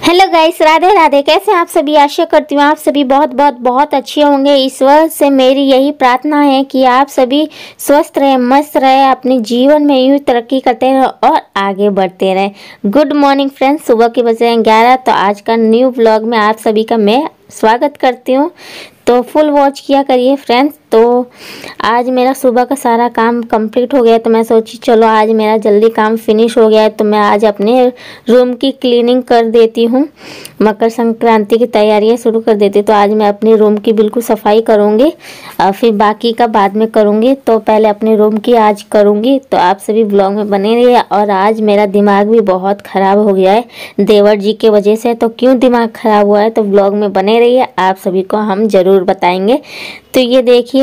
Hello guys, Radhe Radhe. कैसे हैं आप सभी? आशा करती हूँ आप सभी बहुत बहुत बहुत अच्छे होंगे। ईश्वर से मेरी यही प्रार्थना है कि आप सभी स्वस्थ रहे, मस्त रहे, अपने जीवन में यूँ तरक्की करते रहे और आगे बढ़ते रहे। गुड मॉर्निंग फ्रेंड्स, सुबह के बजे हैं 11। तो आज का न्यू व्लॉग में आप सभी का मैं स्वागत करती हूँ। तो फुल वॉच किया करिए फ्रेंड्स। तो आज मेरा सुबह का सारा काम कंप्लीट हो गया, तो मैं सोची चलो आज मेरा जल्दी काम फिनिश हो गया है, तो मैं आज अपने रूम की क्लीनिंग कर देती हूँ। मकर संक्रांति की तैयारियां शुरू कर देती हूँ। तो आज मैं अपने रूम की बिल्कुल सफाई करूँगी, फिर बाकी का बाद में करूँगी। तो पहले अपने रूम की आज करूँगी। तो आप सभी ब्लॉग में बने रहिए। और आज मेरा दिमाग भी बहुत ख़राब हो गया है देवर जी के वजह से। तो क्यों दिमाग ख़राब हुआ है, तो ब्लॉग में बने रहिए, आप सभी को हम ज़रूर बताएंगे। तो ये देखिए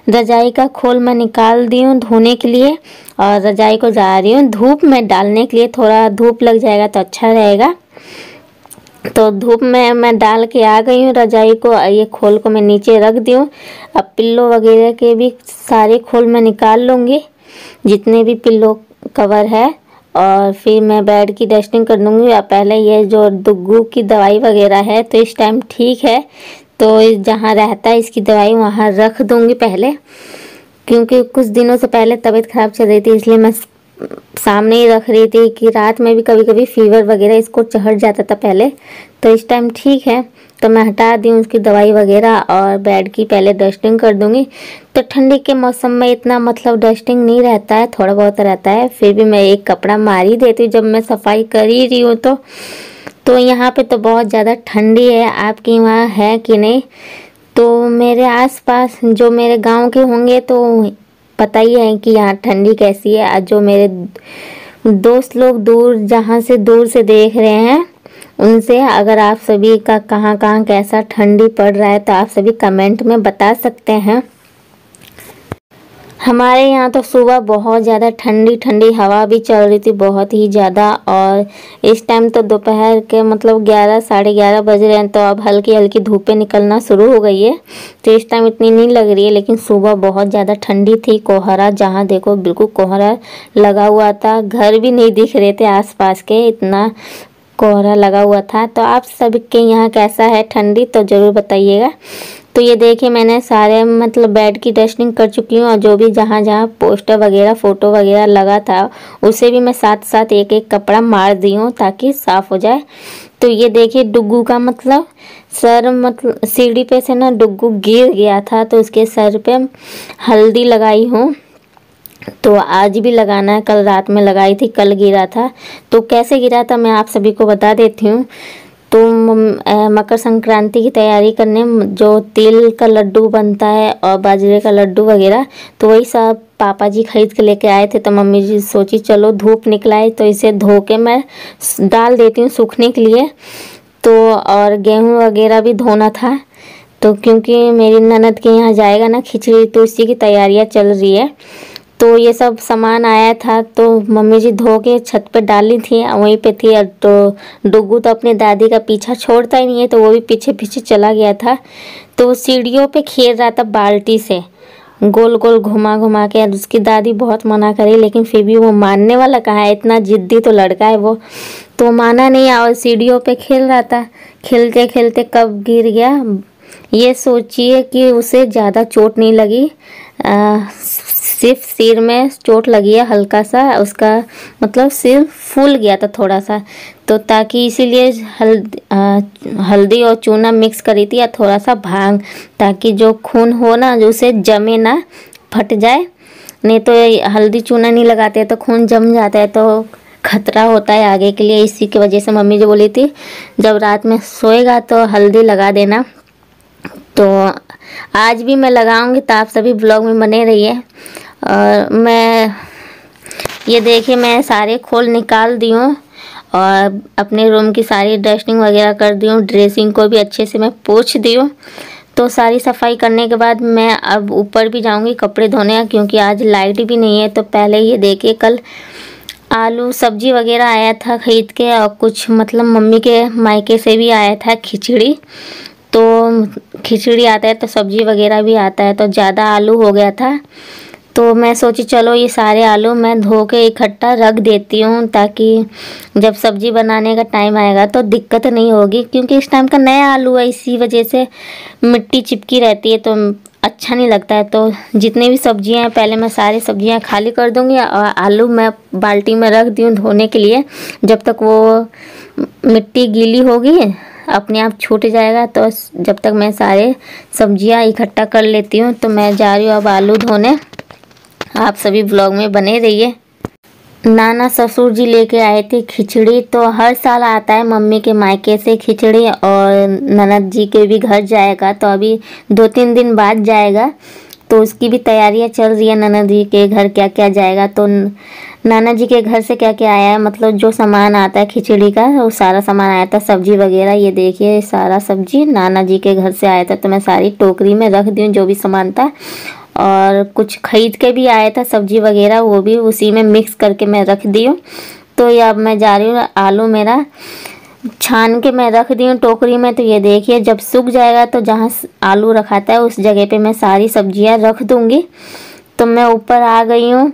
रजाई का खोल मैं निकाल दी हूँ धोने के लिए, और रजाई को जा रही हूँ धूप में डालने के लिए। थोड़ा धूप लग जाएगा तो अच्छा रहेगा। तो धूप में मैं डाल के आ गई हूँ रजाई को। ये खोल को मैं नीचे रख दी हूँ। अब पिल्लो वगैरह के भी सारे खोल मैं निकाल लूँगी, जितने भी पिल्लो कवर है, और फिर मैं बेड की डस्टिंग कर दूँगी। अब पहले ये जो दुग्गू की दवाई वगैरह है, तो इस टाइम ठीक है, तो जहाँ रहता है इसकी दवाई वहाँ रख दूँगी पहले, क्योंकि कुछ दिनों से पहले तबीयत ख़राब चल रही थी, इसलिए मैं सामने ही रख रही थी कि रात में भी कभी कभी फीवर वगैरह इसको चढ़ जाता था पहले। तो इस टाइम ठीक है, तो मैं हटा दी हूँ उसकी दवाई वगैरह, और बेड की पहले डस्टिंग कर दूँगी। तो ठंडी के मौसम में इतना मतलब डस्टिंग नहीं रहता है, थोड़ा बहुत रहता है, फिर भी मैं एक कपड़ा मार ही देती हूँ जब मैं सफाई कर ही रही हूँ। तो यहाँ पे तो बहुत ज़्यादा ठंडी है। आपके वहाँ है कि नहीं? तो मेरे आसपास जो मेरे गांव के होंगे तो पता ही है कि यहाँ ठंडी कैसी है। आज जो मेरे दोस्त लोग जहाँ से दूर से देख रहे हैं, उनसे अगर आप सभी का कहाँ कहाँ कैसा ठंडी पड़ रहा है, तो आप सभी कमेंट में बता सकते हैं। हमारे यहाँ तो सुबह बहुत ज़्यादा ठंडी ठंडी हवा भी चल रही थी, बहुत ही ज़्यादा। और इस टाइम तो दोपहर के मतलब 11 साढ़े 11 बज रहे हैं, तो अब हल्की हल्की धूपें निकलना शुरू हो गई है। तो इस टाइम इतनी नहीं लग रही है, लेकिन सुबह बहुत ज़्यादा ठंडी थी। कोहरा जहाँ देखो बिल्कुल कोहरा लगा हुआ था, घर भी नहीं दिख रहे थे आसपास के, इतना कोहरा लगा हुआ था। तो आप सबके यहाँ कैसा है ठंडी, तो ज़रूर बताइएगा। तो ये देखिए मैंने सारे मतलब बेड की डस्टिंग कर चुकी हूँ, और जो भी जहाँ जहाँ पोस्टर वगैरह फ़ोटो वगैरह लगा था उसे भी मैं साथ साथ एक एक कपड़ा मार दी हूँ ताकि साफ़ हो जाए। तो ये देखिए डुग्गू का मतलब सर, मतलब सीढ़ी पे से ना डुग्गू गिर गया था, तो उसके सर पे हल्दी लगाई हूँ। तो आज भी लगाना है, कल रात में लगाई थी, कल गिरा था। तो कैसे गिरा था मैं आप सभी को बता देती हूँ। तो मकर संक्रांति की तैयारी करने जो तिल का लड्डू बनता है और बाजरे का लड्डू वगैरह, तो वही सब पापा जी खरीद के लेके आए थे। तो मम्मी जी सोची चलो धूप निकलाए तो इसे धो के मैं डाल देती हूँ सूखने के लिए। तो और गेहूँ वगैरह भी धोना था, तो क्योंकि मेरी ननद के यहाँ जाएगा ना खिचड़ी, तो इसी की तैयारियाँ चल रही है। तो ये सब सामान आया था, तो मम्मी जी धो के छत पे डाली थी, वहीं पे थी। तो डुग्गू तो अपने दादी का पीछा छोड़ता ही नहीं है, तो वो भी पीछे पीछे चला गया था। तो सीढ़ियों पे खेल रहा था बाल्टी से, गोल गोल घुमा घुमा के। उसकी दादी बहुत मना करी, लेकिन फिर भी वो मानने वाला कहाँ है, इतना जिद्दी तो लड़का है वो। तो माना नहीं, और सीढ़ियों पे खेल रहा था। खेलते खेलते कब गिर गया, ये सोचिए कि उसे ज़्यादा चोट नहीं लगी, सिर्फ सिर में चोट लगी है हल्का सा, उसका मतलब सिर फूल गया था थोड़ा सा। तो ताकि इसीलिए हल्दी और चूना मिक्स करी थी, या थोड़ा सा भांग, ताकि जो खून हो ना जो उसे जमे ना, फट जाए। नहीं तो हल्दी चूना नहीं लगाते तो खून जम जाता है, तो खतरा होता है आगे के लिए। इसी की वजह से मम्मी जो बोली थी जब रात में सोएगा तो हल्दी लगा देना। तो आज भी मैं लगाऊंगी, तो आप सभी ब्लॉग में बने रहिए। और मैं ये देखिए मैं सारे खोल निकाल दी हूँ, और अपने रूम की सारी डस्टिंग वगैरह कर दी हूँ, ड्रेसिंग को भी अच्छे से मैं पोंछ दी हूँ। तो सारी सफाई करने के बाद मैं अब ऊपर भी जाऊँगी कपड़े धोने, क्योंकि आज लाइट भी नहीं है। तो पहले ये देखिए कल आलू सब्जी वगैरह आया था खरीद के, और कुछ मतलब मम्मी के मायके से भी आया था खिचड़ी। तो खिचड़ी आता है तो सब्जी वगैरह भी आता है, तो ज़्यादा आलू हो गया था। तो मैं सोची चलो ये सारे आलू मैं धो के इकट्ठा रख देती हूँ, ताकि जब सब्जी बनाने का टाइम आएगा तो दिक्कत नहीं होगी, क्योंकि इस टाइम का नया आलू है, इसी वजह से मिट्टी चिपकी रहती है तो अच्छा नहीं लगता है। तो जितनी भी सब्जियां हैं पहले मैं सारी सब्जियां खाली कर दूंगी और आलू मैं बाल्टी में रख दी हूँ धोने के लिए। जब तक वो मिट्टी गीली होगी अपने आप छूट जाएगा, तो जब तक मैं सारे सब्जियां इकट्ठा कर लेती हूँ। तो मैं जा रही हूँ अब आलू धोने। आप सभी ब्लॉग में बने रहिए। नाना ससुर जी लेके आए थे खिचड़ी, तो हर साल आता है मम्मी के मायके से खिचड़ी, और ननद जी के भी घर जाएगा, तो अभी 2-3 दिन बाद जाएगा, तो उसकी भी तैयारियां चल रही है। ननद जी के घर क्या क्या जाएगा, तो नाना जी के घर से क्या क्या आया है, मतलब जो सामान आता है खिचड़ी का वो सारा सामान आया था, सब्जी वगैरह। ये देखिए सारा सब्जी नाना जी के घर से आया था, तो मैं सारी टोकरी में रख दी हूँ जो भी सामान था। और कुछ खरीद के भी आया था सब्जी वगैरह, वो भी उसी में मिक्स करके मैं रख दी हूँ। तो ये अब मैं जा रही हूँ, आलू मेरा छान के मैं रख दी हूँ टोकरी में। तो ये देखिए जब सूख जाएगा तो जहाँ आलू रखाता है उस जगह पे मैं सारी सब्जियाँ रख दूँगी। तो मैं ऊपर आ गई हूँ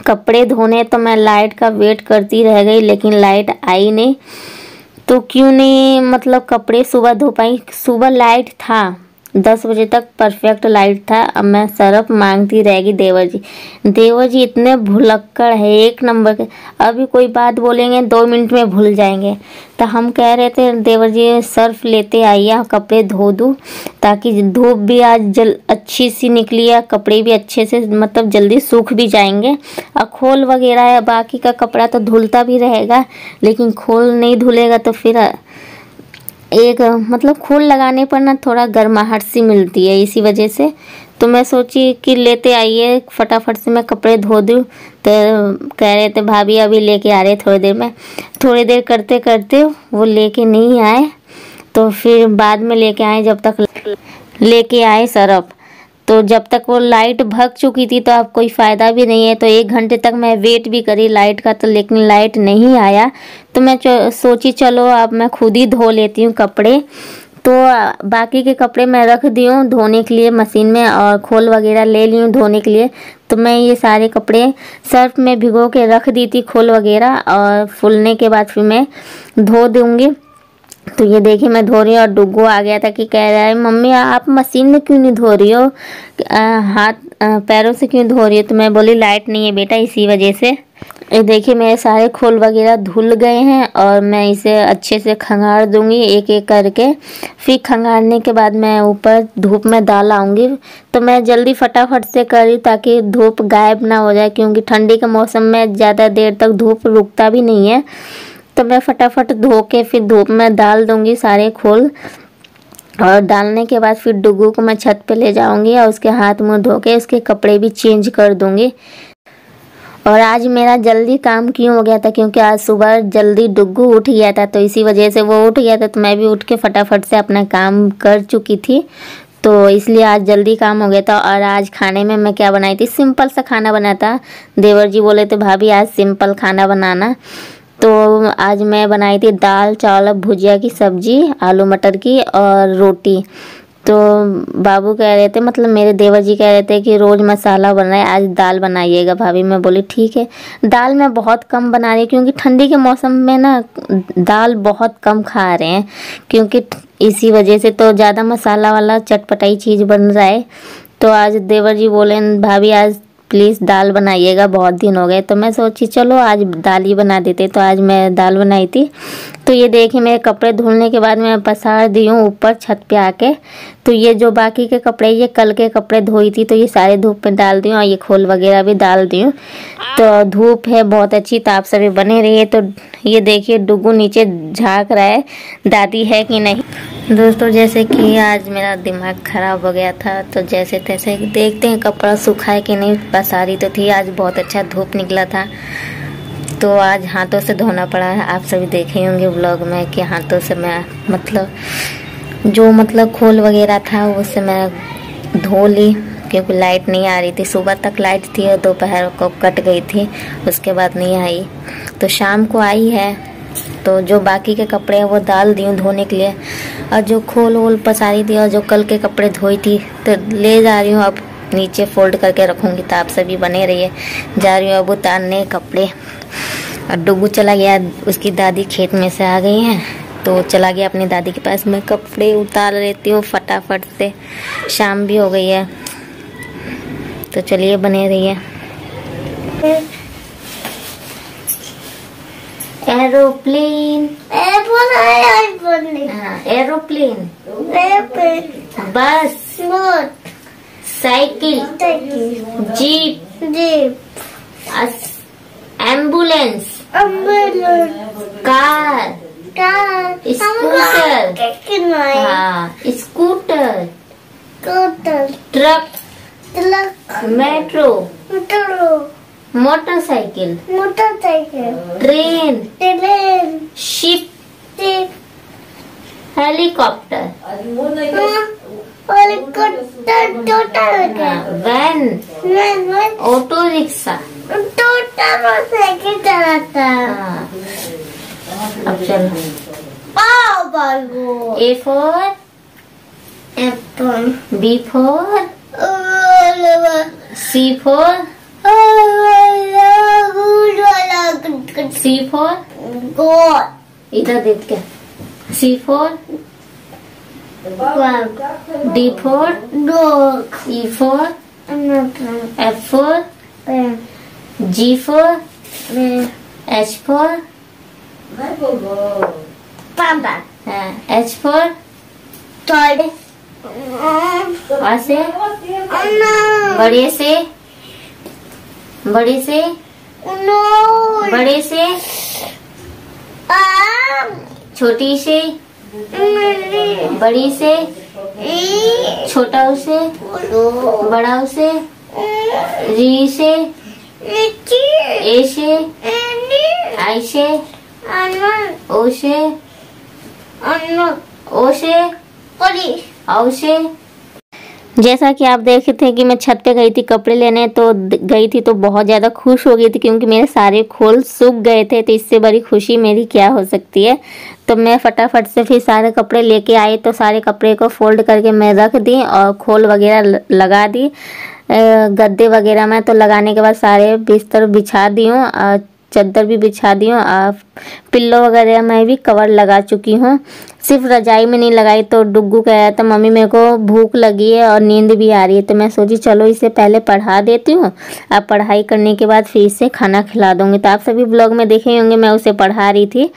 कपड़े धोने। तो मैं लाइट का वेट करती रह गई, लेकिन लाइट आई नहीं। तो क्यों नहीं मतलब कपड़े सुबह धो पाई। सुबह लाइट था, 10 बजे तक परफेक्ट लाइट था। अब मैं सरफ मांगती रहेगी। देवर जी इतने भुलक्कड़ है, एक नंबर के। अभी कोई बात बोलेंगे 2 मिनट में भूल जाएंगे। तो हम कह रहे थे देवर जी सर्फ लेते आइए, कपड़े धो दूँ, ताकि धूप भी आज अच्छी सी निकली है, कपड़े भी अच्छे से मतलब जल्दी सूख भी जाएंगे। और खोल वगैरह है, बाकी का कपड़ा तो धुलता भी रहेगा, लेकिन खोल नहीं धुलेगा तो फिर एक मतलब खोल लगाने पर ना थोड़ा गर्माहट सी मिलती है, इसी वजह से। तो मैं सोची कि लेते आइए, फटाफट से मैं कपड़े धो दूँ। तो कह रहे थे भाभी अभी लेके आ रहे थोड़ी देर में। थोड़ी देर करते करते वो लेके नहीं आए, तो फिर बाद में लेके आए। जब तक लेके आए सरफ, तो जब तक वो लाइट भग चुकी थी तो अब कोई फ़ायदा भी नहीं है। तो 1 घंटे तक मैं वेट भी करी लाइट का, तो लेकिन लाइट नहीं आया। तो मैं सोची चलो अब मैं खुद ही धो लेती हूँ कपड़े। तो बाकी के कपड़े मैं रख दी हूँ धोने के लिए मशीन में, और खोल वगैरह ले ली हूँ धोने के लिए। तो मैं ये सारे कपड़े सर्फ में भिगो के रख दी थी खोल वगैरह, और फूलने के बाद फिर मैं धो दूँगी। तो ये देखिए मैं धो रही हूँ, और डुग्गू आ गया था कि कह रहा है मम्मी आप मशीन में क्यों नहीं धो रही हो, हाथ पैरों से क्यों धो रही हो। तो मैं बोली लाइट नहीं है बेटा, इसी वजह से। ये देखिए मेरे सारे खोल वगैरह धुल गए हैं, और मैं इसे अच्छे से खंगार दूंगी एक एक करके। फिर खंगारने के बाद मैं ऊपर धूप में डाल आऊँगी। तो मैं जल्दी फटाफट से करी ताकि धूप गायब ना हो जाए, क्योंकि ठंडी के मौसम में ज़्यादा देर तक धूप रुकता भी नहीं है। तो मैं फटाफट धो के फिर धूप में डाल दूंगी सारे खोल, और डालने के बाद फिर डुग्गू को मैं छत पे ले जाऊंगी और उसके हाथ मुंह धो के उसके कपड़े भी चेंज कर दूंगी। और आज मेरा जल्दी काम क्यों हो गया था, क्योंकि आज सुबह जल्दी डुग्गू उठ गया था, तो इसी वजह से वो उठ गया था। तो मैं भी उठ के फटाफट से अपना काम कर चुकी थी, तो इसलिए आज जल्दी काम हो गया था। और आज खाने में मैं क्या बनाई थी, सिंपल सा खाना बना था। देवर जी बोले थे भाभी आज सिंपल खाना बनाना, तो आज मैं बनाई थी दाल चावल भुजिया की सब्जी, आलू मटर की और रोटी। तो बाबू कह रहे थे मतलब मेरे देवर जी कह रहे थे कि रोज़ मसाला बन रहा है, आज दाल बनाइएगा भाभी। मैं बोली ठीक है। दाल मैं बहुत कम बना रही हूँ, क्योंकि ठंडी के मौसम में ना दाल बहुत कम खा रहे हैं, क्योंकि इसी वजह से। तो ज़्यादा मसाला वाला चटपटाई चीज़ बन रहा है। तो आज देवर जी बोले भाभी आज प्लीज़ दाल बनाइएगा, बहुत दिन हो गए। तो मैं सोची चलो आज दाल ही बना देते, तो आज मैं दाल बनाई थी। तो ये देखिए मेरे कपड़े धुलने के बाद मैं पसार दी हूँ ऊपर छत पे आके। तो ये जो बाकी के कपड़े ये कल के कपड़े धोई थी, तो ये सारे धूप में डाल दी हूँ, और ये खोल वगैरह भी डाल दी हूँ। तो धूप है बहुत अच्छी, तो आप सभी बने रहिए। तो ये देखिए डुग्गू नीचे झाँक रहा है दादी है कि नहीं। दोस्तों जैसे कि आज मेरा दिमाग ख़राब हो गया था, तो जैसे तैसे देखते हैं कपड़ा सूखा है कि नहीं। पसारी तो थी, आज बहुत अच्छा धूप निकला था, तो आज हाथों से धोना पड़ा है। आप सभी देखे होंगे व्लॉग में कि हाथों से मैं मतलब खोल वगैरह था उससे मैं धो ली, क्योंकि लाइट नहीं आ रही थी। सुबह तक लाइट थी और दोपहर को कट गई थी, उसके बाद नहीं आई। तो शाम को आई है, तो जो बाकी के कपड़े हैं वो डाल दी हूँ धोने के लिए, और जो खोल वोल पसारी थी और जो कल के कपड़े धोई थी तो ले जा रही हूँ अब नीचे फोल्ड करके रखूँगी। तो आप सभी बने रहिए। जा रही हूँ अब उतारने कपड़े। और डुगू चला गया, उसकी दादी खेत में से आ गई हैं तो चला गया अपनी दादी के पास। मैं कपड़े उतार लेती हूँ फटाफट से, शाम भी हो गई है। तो चलिए बने रहिए। Aeroplane, aeroplane, bus, cycle, jeep, ambulance, car, scooter, scooter, truck, metro, motorcycle, train, ship, helicopter, van, auto rickshaw. अब चलो। A for apple, B for C for C for God, इधर देख के। C for D for dog, E for F for G for H for panda, H for toy, ऐसे बड़े से बड़े से बड़े से छोटी से बड़ी से छोटा से बड़ा से री से ए से आई से ओ से ओ से औ से। जैसा कि आप देखे थे कि मैं छत पे गई थी कपड़े लेने, तो गई थी तो बहुत ज़्यादा खुश हो गई थी क्योंकि मेरे सारे खोल सूख गए थे। तो इससे बड़ी खुशी मेरी क्या हो सकती है। तो मैं फटाफट से फिर सारे कपड़े लेके आई। तो सारे कपड़े को फोल्ड करके मैं रख दी और खोल वगैरह लगा दी गद्दे वगैरह में। तो लगाने के बाद सारे बिस्तर बिछा दी हूँ, चादर भी बिछा दी हूँ, पिल्लो वगैरह में भी कवर लगा चुकी हूँ। सिर्फ रजाई में नहीं लगाई। तो डुग्गू कह रहा था मम्मी मेरे को भूख लगी है और नींद भी आ रही है। तो मैं सोची चलो इसे पहले पढ़ा देती हूँ, अब पढ़ाई करने के बाद फिर इसे खाना खिला दूँगी। तो आप सभी ब्लॉग में देखे होंगे मैं उसे पढ़ा रही थी।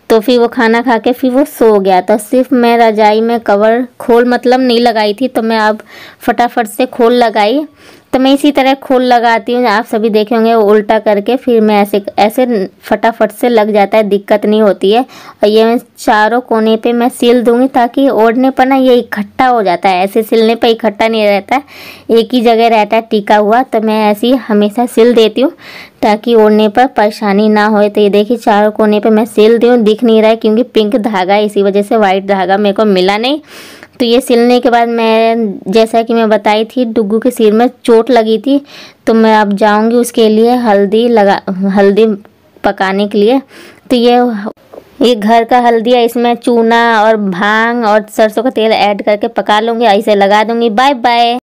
तो फिर वो खाना खा के फिर वो सो गया। तो सिर्फ मैं रजाई में कवर खोल मतलब नहीं लगाई थी। तो मैं अब फटाफट से खोल लगाई। तो मैं इसी तरह खोल लगाती हूँ, आप सभी देखे होंगे उल्टा करके फिर मैं ऐसे ऐसे फटाफट से लग जाता है, दिक्कत नहीं होती है। और ये मैं चारों कोने पे मैं सिल दूंगी ताकि ओढ़ने पर ना ये इकट्ठा हो जाता है, ऐसे सिलने पर इकट्ठा नहीं रहता है, एक ही जगह रहता है टिका हुआ। तो मैं ऐसे ही हमेशा सिल देती हूँ ताकि ओढ़ने पर परेशानी ना हो। तो ये देखिए चारों कोने पे मैं सिल दी हूँ, दिख नहीं रहा है क्योंकि पिंक धागा है, इसी वजह से वाइट धागा मेरे को मिला नहीं। तो ये सिलने के बाद मैं जैसा कि मैं बताई थी डुग्गू के सिर में चोट लगी थी। तो मैं अब जाऊंगी उसके लिए हल्दी पकाने के लिए। तो ये घर का हल्दी है, इसमें चूना और भांग और सरसों का तेल ऐड करके पका लूँगी, ऐसे लगा दूँगी। Bye bye.